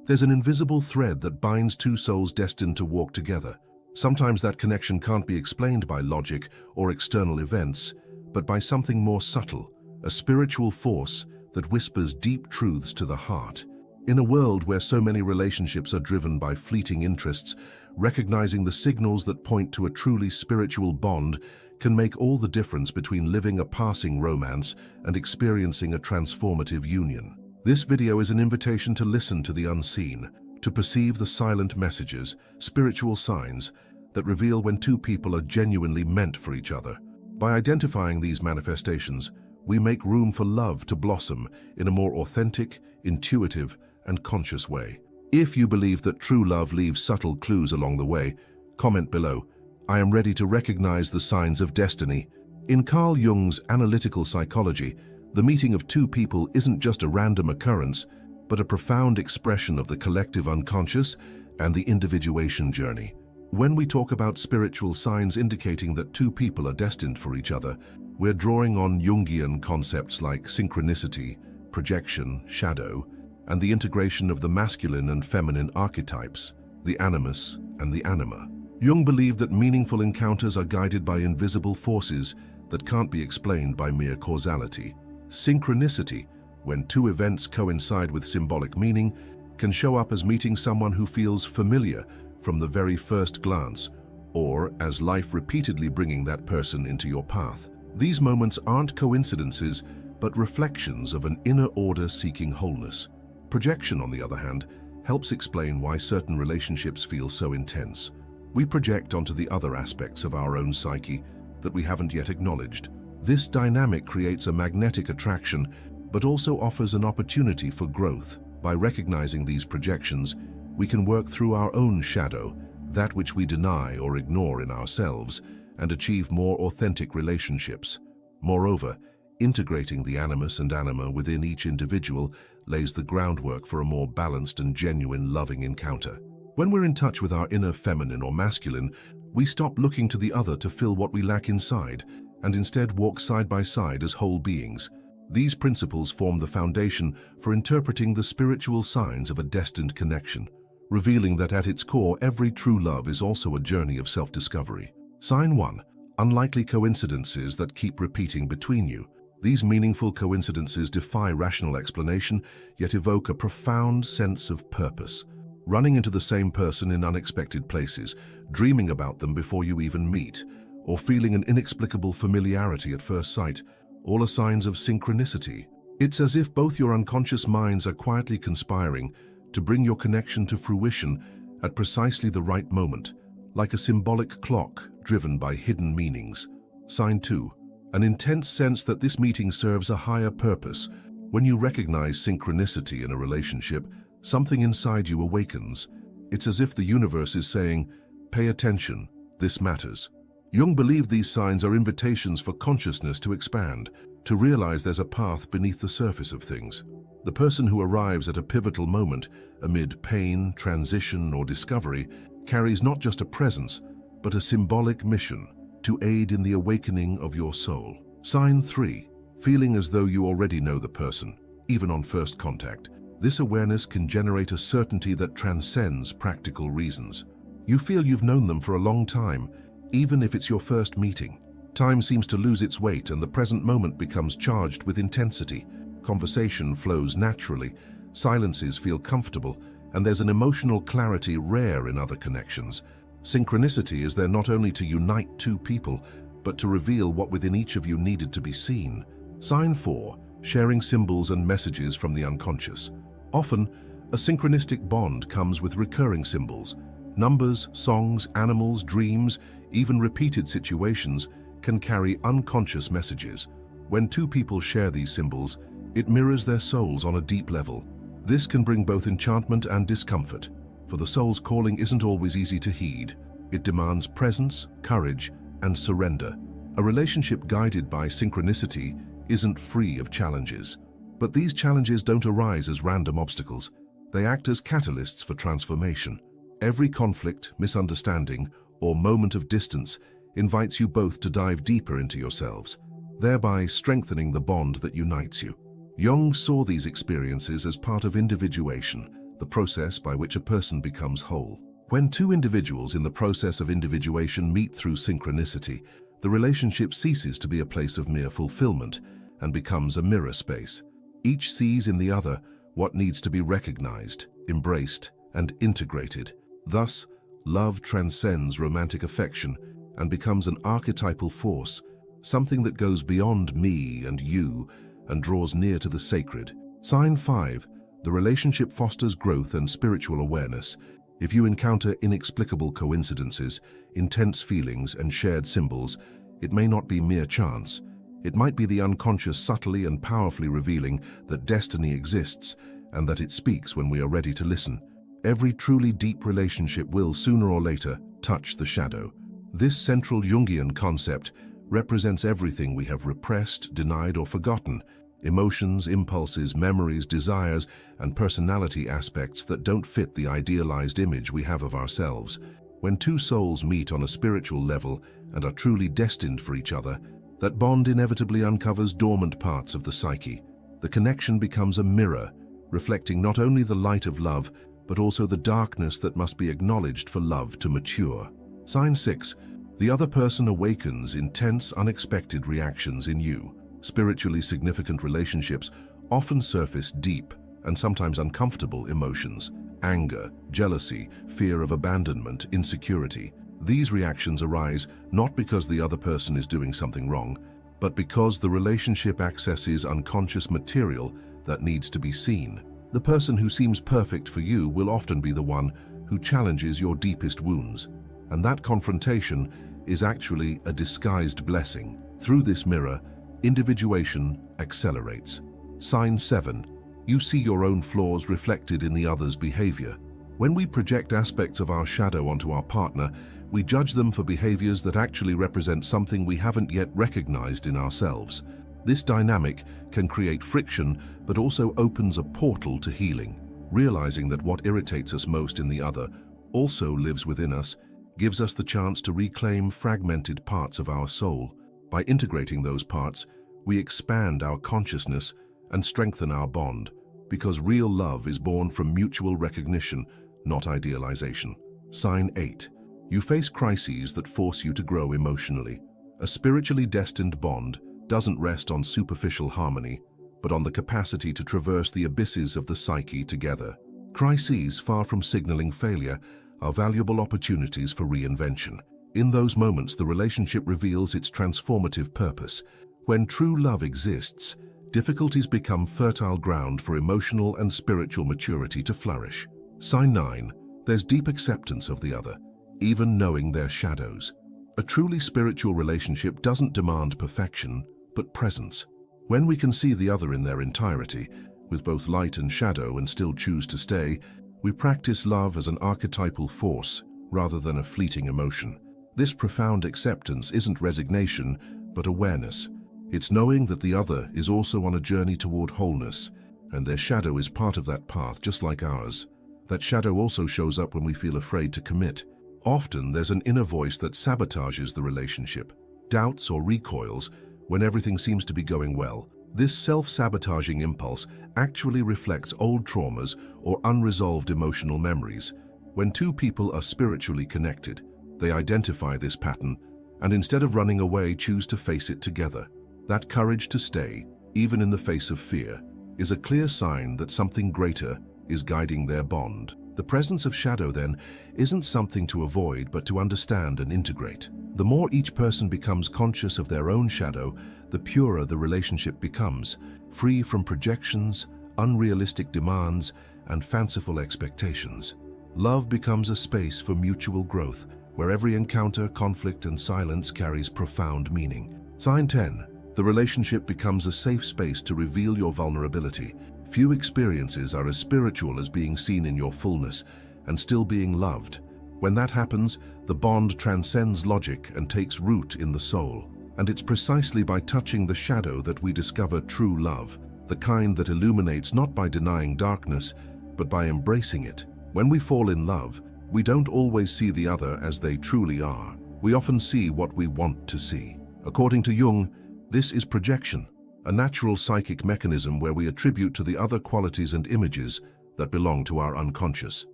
There's an invisible thread that binds two souls destined to walk together. Sometimes that connection can't be explained by logic or external events, but by something more subtle, a spiritual force that whispers deep truths to the heart. In a world where so many relationships are driven by fleeting interests, recognizing the signals that point to a truly spiritual bond can make all the difference between living a passing romance and experiencing a transformative union. This video is an invitation to listen to the unseen, to perceive the silent messages, spiritual signs that reveal when two people are genuinely meant for each other. By identifying these manifestations, we make room for love to blossom in a more authentic, intuitive, and conscious way. If you believe that true love leaves subtle clues along the way, comment below. I am ready to recognize the signs of destiny. In Carl Jung's analytical psychology, the meeting of two people isn't just a random occurrence, but a profound expression of the collective unconscious and the individuation journey. When we talk about spiritual signs indicating that two people are destined for each other, we're drawing on Jungian concepts like synchronicity, projection, shadow, and the integration of the masculine and feminine archetypes, the animus and the anima. Jung believed that meaningful encounters are guided by invisible forces that can't be explained by mere causality. Synchronicity, when two events coincide with symbolic meaning, can show up as meeting someone who feels familiar from the very first glance, or as life repeatedly bringing that person into your path. These moments aren't coincidences, but reflections of an inner order seeking wholeness. Projection, on the other hand, helps explain why certain relationships feel so intense. We project onto the other aspects of our own psyche that we haven't yet acknowledged. This dynamic creates a magnetic attraction, but also offers an opportunity for growth. By recognizing these projections, we can work through our own shadow, that which we deny or ignore in ourselves, and achieve more authentic relationships. Moreover, integrating the animus and anima within each individual lays the groundwork for a more balanced and genuine loving encounter. When we're in touch with our inner feminine or masculine, we stop looking to the other to fill what we lack inside, and instead walk side by side as whole beings. These principles form the foundation for interpreting the spiritual signs of a destined connection, revealing that at its core, every true love is also a journey of self-discovery. Sign 1. Unlikely coincidences that keep repeating between you. These meaningful coincidences defy rational explanation, yet evoke a profound sense of purpose. Running into the same person in unexpected places, dreaming about them before you even meet, or feeling an inexplicable familiarity at first sight, all are signs of synchronicity. It's as if both your unconscious minds are quietly conspiring to bring your connection to fruition at precisely the right moment, like a symbolic clock driven by hidden meanings. Sign 2. An intense sense that this meeting serves a higher purpose. When you recognize synchronicity in a relationship, something inside you awakens. It's as if the universe is saying, "Pay attention, this matters." Jung believed these signs are invitations for consciousness to expand, to realize there's a path beneath the surface of things. The person who arrives at a pivotal moment, amid pain, transition, or discovery, carries not just a presence, but a symbolic mission to aid in the awakening of your soul. Sign 3. Feeling as though you already know the person, even on first contact. This awareness can generate a certainty that transcends practical reasons. You feel you've known them for a long time, even if it's your first meeting. Time seems to lose its weight and the present moment becomes charged with intensity. Conversation flows naturally, silences feel comfortable, and there's an emotional clarity rare in other connections. Synchronicity is there not only to unite two people, but to reveal what within each of you needed to be seen. Sign 4. Sharing symbols and messages from the unconscious. Often, a synchronistic bond comes with recurring symbols. Numbers, songs, animals, dreams, even repeated situations can carry unconscious messages. When two people share these symbols, it mirrors their souls on a deep level. This can bring both enchantment and discomfort, for the soul's calling isn't always easy to heed. It demands presence, courage, and surrender. A relationship guided by synchronicity isn't free of challenges. But these challenges don't arise as random obstacles. They act as catalysts for transformation. Every conflict, misunderstanding, or moment of distance invites you both to dive deeper into yourselves, thereby strengthening the bond that unites you. Jung saw these experiences as part of individuation, the process by which a person becomes whole. When two individuals in the process of individuation meet through synchronicity, the relationship ceases to be a place of mere fulfillment and becomes a mirror space. Each sees in the other what needs to be recognized, embraced, and integrated. Thus, love transcends romantic affection and becomes an archetypal force, something that goes beyond me and you and draws near to the sacred. Sign 5. The relationship fosters growth and spiritual awareness. If you encounter inexplicable coincidences, intense feelings, and shared symbols, it may not be mere chance. It might be the unconscious subtly and powerfully revealing that destiny exists and that it speaks when we are ready to listen. Every truly deep relationship will, sooner or later, touch the shadow. This central Jungian concept represents everything we have repressed, denied, or forgotten: emotions, impulses, memories, desires, and personality aspects that don't fit the idealized image we have of ourselves. When two souls meet on a spiritual level and are truly destined for each other, that bond inevitably uncovers dormant parts of the psyche. The connection becomes a mirror, reflecting not only the light of love, but also the darkness that must be acknowledged for love to mature. Sign 6. The other person awakens intense, unexpected reactions in you. Spiritually significant relationships often surface deep and sometimes uncomfortable emotions: anger, jealousy, fear of abandonment, insecurity. These reactions arise not because the other person is doing something wrong, but because the relationship accesses unconscious material that needs to be seen. The person who seems perfect for you will often be the one who challenges your deepest wounds, and that confrontation is actually a disguised blessing. Through this mirror, individuation accelerates. Sign 7. You see your own flaws reflected in the other's behavior. When we project aspects of our shadow onto our partner, we judge them for behaviors that actually represent something we haven't yet recognized in ourselves. This dynamic can create friction, but also opens a portal to healing. Realizing that what irritates us most in the other also lives within us gives us the chance to reclaim fragmented parts of our soul. By integrating those parts, we expand our consciousness and strengthen our bond, because real love is born from mutual recognition, not idealization. Sign 8. You face crises that force you to grow emotionally. A spiritually destined bond doesn't rest on superficial harmony, but on the capacity to traverse the abysses of the psyche together. Crises, far from signaling failure, are valuable opportunities for reinvention. In those moments, the relationship reveals its transformative purpose. When true love exists, difficulties become fertile ground for emotional and spiritual maturity to flourish. Sign 9. There's deep acceptance of the other, even knowing their shadows. A truly spiritual relationship doesn't demand perfection, but presence. When we can see the other in their entirety, with both light and shadow, and still choose to stay, we practice love as an archetypal force rather than a fleeting emotion. This profound acceptance isn't resignation, but awareness. It's knowing that the other is also on a journey toward wholeness, and their shadow is part of that path, just like ours. That shadow also shows up when we feel afraid to commit. Often there's an inner voice that sabotages the relationship, doubts or recoils when everything seems to be going well. This self-sabotaging impulse actually reflects old traumas or unresolved emotional memories. When two people are spiritually connected, they identify this pattern and, instead of running away, choose to face it together. That courage to stay, even in the face of fear, is a clear sign that something greater is guiding their bond. The presence of shadow, then, isn't something to avoid, but to understand and integrate. The more each person becomes conscious of their own shadow, the purer the relationship becomes, free from projections, unrealistic demands, and fanciful expectations. Love becomes a space for mutual growth, where every encounter, conflict, and silence carries profound meaning. Sign 10. The relationship becomes a safe space to reveal your vulnerability. Few experiences are as spiritual as being seen in your fullness and still being loved. When that happens, the bond transcends logic and takes root in the soul. And it's precisely by touching the shadow that we discover true love, the kind that illuminates not by denying darkness, but by embracing it. When we fall in love, we don't always see the other as they truly are. We often see what we want to see. According to Jung, this is projection, a natural psychic mechanism where we attribute to the other qualities and images that belong to our unconscious.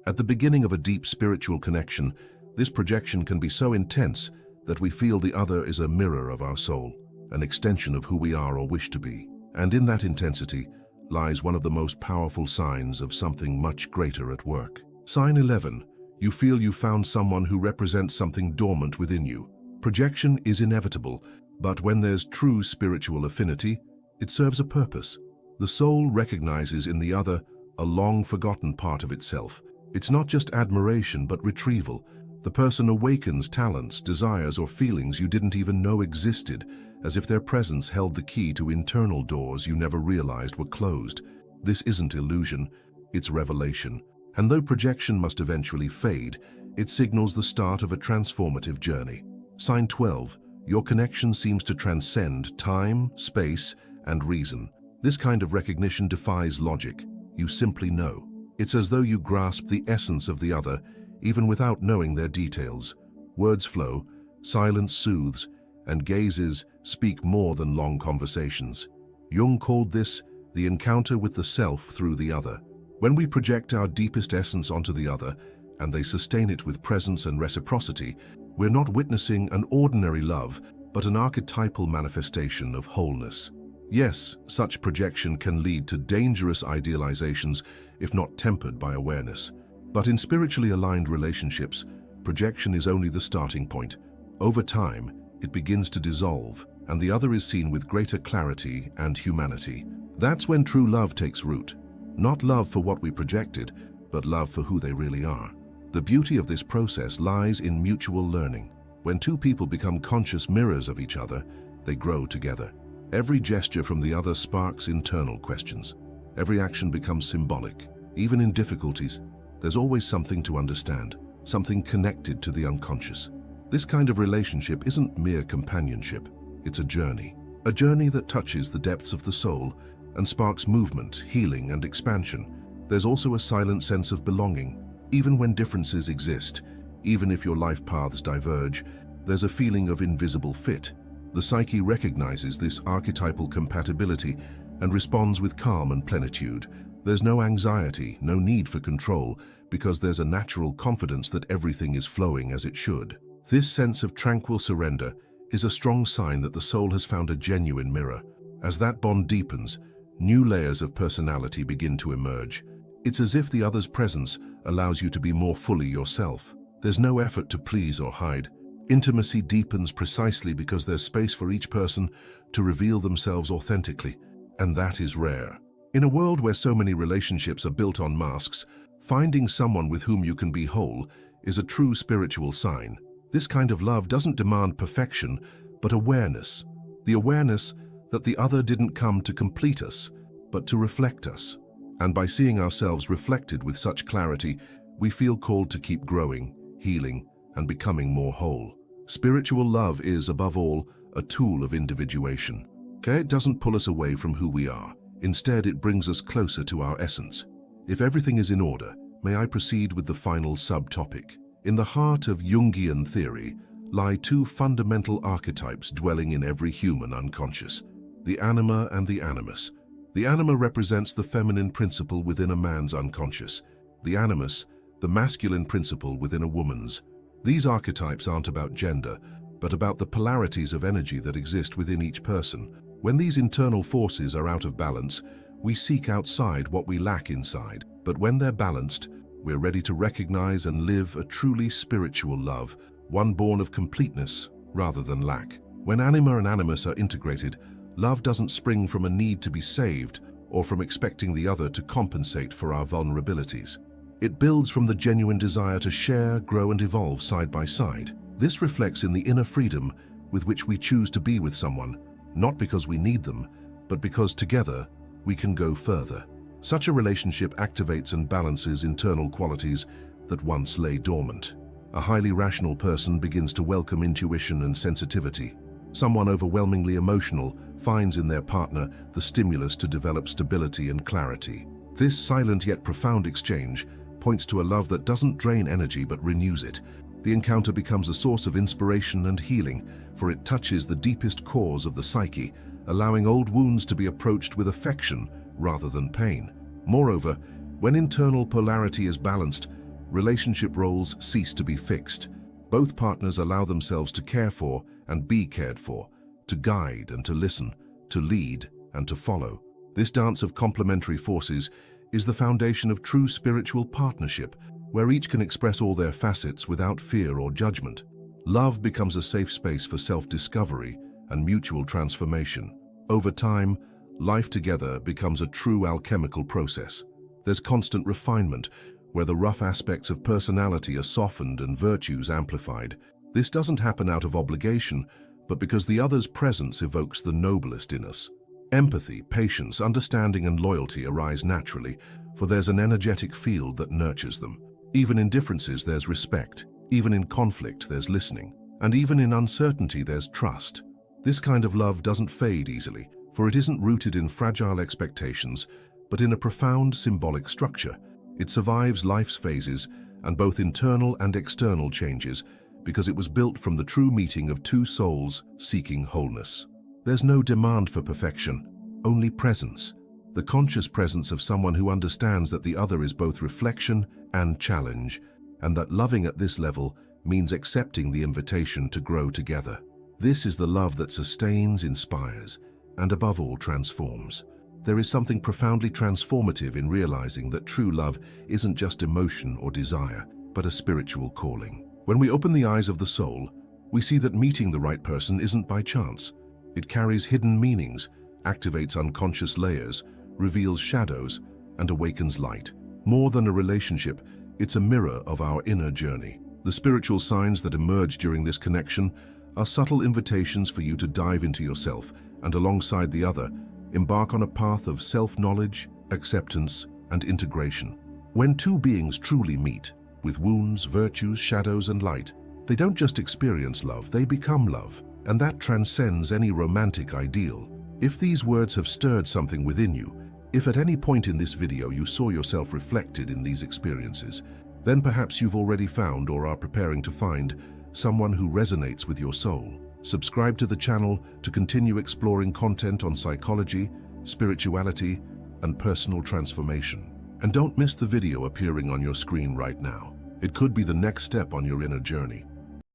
At the beginning of a deep spiritual connection, this projection can be so intense that we feel the other is a mirror of our soul, an extension of who we are or wish to be. And in that intensity lies one of the most powerful signs of something much greater at work. Sign 11. You feel you found someone who represents something dormant within you. Projection is inevitable, but when there's true spiritual affinity, it serves a purpose. The soul recognizes in the other a long-forgotten part of itself. It's not just admiration, but retrieval. The person awakens talents, desires, or feelings you didn't even know existed, as if their presence held the key to internal doors you never realized were closed. This isn't illusion, it's revelation. And though projection must eventually fade, it signals the start of a transformative journey. Sign 12. Your connection seems to transcend time, space, and reason. This kind of recognition defies logic. You simply know. It's as though you grasp the essence of the other, even without knowing their details. Words flow, silence soothes, and gazes speak more than long conversations. Jung called this the encounter with the self through the other. When we project our deepest essence onto the other, and they sustain it with presence and reciprocity, we're not witnessing an ordinary love, but an archetypal manifestation of wholeness. Yes, such projection can lead to dangerous idealizations if not tempered by awareness. But in spiritually aligned relationships, projection is only the starting point. Over time, it begins to dissolve, and the other is seen with greater clarity and humanity. That's when true love takes root. Not love for what we projected, but love for who they really are. The beauty of this process lies in mutual learning. When two people become conscious mirrors of each other, they grow together. Every gesture from the other sparks internal questions. Every action becomes symbolic. Even in difficulties, there's always something to understand, something connected to the unconscious. This kind of relationship isn't mere companionship, it's a journey that touches the depths of the soul and sparks movement, healing, and expansion. There's also a silent sense of belonging. Even when differences exist, even if your life paths diverge, there's a feeling of invisible fit. The psyche recognizes this archetypal compatibility and responds with calm and plenitude. There's no anxiety, no need for control, because there's a natural confidence that everything is flowing as it should. This sense of tranquil surrender is a strong sign that the soul has found a genuine mirror. As that bond deepens, new layers of personality begin to emerge. It's as if the other's presence allows you to be more fully yourself. There's no effort to please or hide. Intimacy deepens precisely because there's space for each person to reveal themselves authentically, and that is rare. In a world where so many relationships are built on masks, finding someone with whom you can be whole is a true spiritual sign. This kind of love doesn't demand perfection, but awareness. The awareness that the other didn't come to complete us, but to reflect us. And by seeing ourselves reflected with such clarity, we feel called to keep growing, healing, and becoming more whole. Spiritual love is, above all, a tool of individuation. It doesn't pull us away from who we are. Instead, it brings us closer to our essence. If everything is in order, may I proceed with the final subtopic. In the heart of Jungian theory lie two fundamental archetypes dwelling in every human unconscious: the anima and the animus. The anima represents the feminine principle within a man's unconscious. The animus, the masculine principle within a woman's. These archetypes aren't about gender, but about the polarities of energy that exist within each person. When these internal forces are out of balance, we seek outside what we lack inside. But when they're balanced, we're ready to recognize and live a truly spiritual love, one born of completeness rather than lack. When anima and animus are integrated, love doesn't spring from a need to be saved or from expecting the other to compensate for our vulnerabilities. It builds from the genuine desire to share, grow, and evolve side by side. This reflects in the inner freedom with which we choose to be with someone, not because we need them, but because together we can go further. Such a relationship activates and balances internal qualities that once lay dormant. A highly rational person begins to welcome intuition and sensitivity. Someone overwhelmingly emotional finds in their partner the stimulus to develop stability and clarity. This silent yet profound exchange points to a love that doesn't drain energy but renews it. The encounter becomes a source of inspiration and healing, for it touches the deepest cores of the psyche, allowing old wounds to be approached with affection rather than pain. Moreover, When internal polarity is balanced, relationship roles cease to be fixed. Both partners allow themselves to care for and be cared for, to guide and to listen, to lead and to follow. This dance of complementary forces is the foundation of true spiritual partnership, where each can express all their facets without fear or judgment. Love becomes a safe space for self-discovery and mutual transformation. Over time, life together becomes a true alchemical process. There's constant refinement, where the rough aspects of personality are softened and virtues amplified. This doesn't happen out of obligation, but because the other's presence evokes the noblest in us. Empathy, patience, understanding, and loyalty arise naturally, for there's an energetic field that nurtures them. Even in differences, there's respect. Even in conflict, there's listening. And even in uncertainty, there's trust. This kind of love doesn't fade easily, for it isn't rooted in fragile expectations, but in a profound symbolic structure. It survives life's phases and both internal and external changes because it was built from the true meeting of two souls seeking wholeness. There's no demand for perfection, only presence. The conscious presence of someone who understands that the other is both reflection and challenge, and that loving at this level means accepting the invitation to grow together. This is the love that sustains, inspires, and above all transforms. There is something profoundly transformative in realizing that true love isn't just emotion or desire, but a spiritual calling. When we open the eyes of the soul, we see that meeting the right person isn't by chance. It carries hidden meanings, activates unconscious layers, reveals shadows, and awakens light. More than a relationship, it's a mirror of our inner journey. The spiritual signs that emerge during this connection are subtle invitations for you to dive into yourself and, alongside the other, embark on a path of self-knowledge, acceptance, and integration. When two beings truly meet, with wounds, virtues, shadows, and light, they don't just experience love, they become love, and that transcends any romantic ideal. If these words have stirred something within you, if at any point in this video you saw yourself reflected in these experiences, then perhaps you've already found or are preparing to find someone who resonates with your soul. Subscribe to the channel to continue exploring content on psychology, spirituality, and personal transformation. And don't miss the video appearing on your screen right now. It could be the next step on your inner journey.